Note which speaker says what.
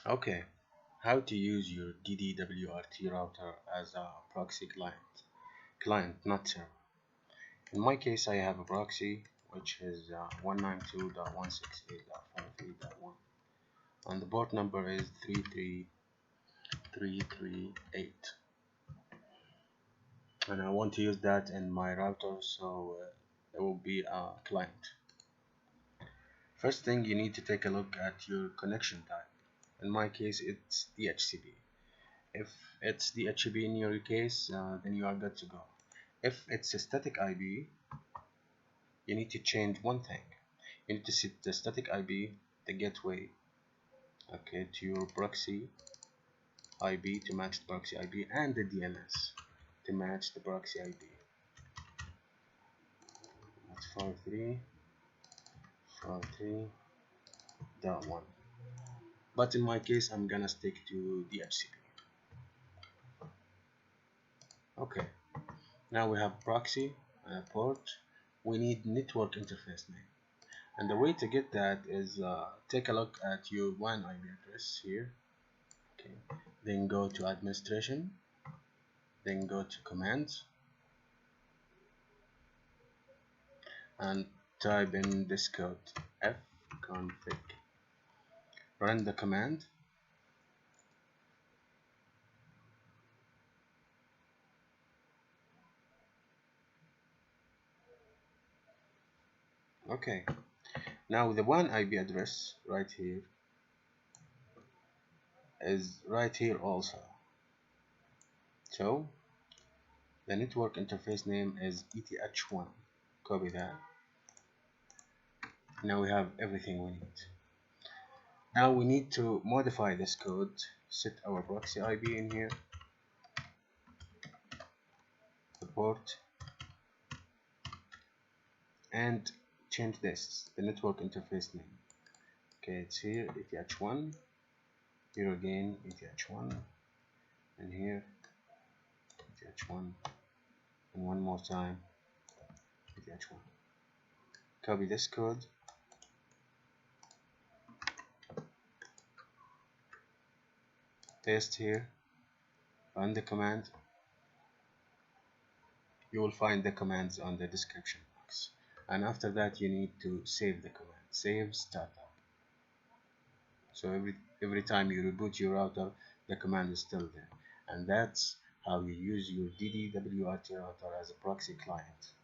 Speaker 1: Okay, how to use your DD-WRT router as a proxy client, not server. In my case, I have a proxy which is 192.168.48.1, and the port number is 33338, and I want to use that in my router, so it will be a client. First thing, you need to take a look at your connection type. In my case, it's DHCP. If it's DHCP in your case, then you are good to go. If it's a static IP, you need to change one thing. You need to set the static IP, the gateway, okay, to your proxy IP to match the proxy IP, and the DNS to match the proxy IP. That's 43.43.1. But in my case, I'm gonna stick to DHCP. Okay, now we have proxy port. We need network interface name, and the way to get that is take a look at your WAN IP address here. Okay, then go to administration, then go to commands, and type in this code fconfig. Run the command. Okay, now the WAN IP address right here is right here also. So the network interface name is ETH1. Copy that. Now we have everything we need. Now we need to modify this code, set our proxy IP in here, the port, and change this, the network interface name. Okay, it's here, ETH1, here again, ETH1, and here, ETH1, and one more time, ETH1. Copy this code, paste here, run the command. You will find the commands on the description box, and after that you need to save the command, save startup. So every time you reboot your router, the command is still there, and that's how you use your DD-WRT router as a proxy client.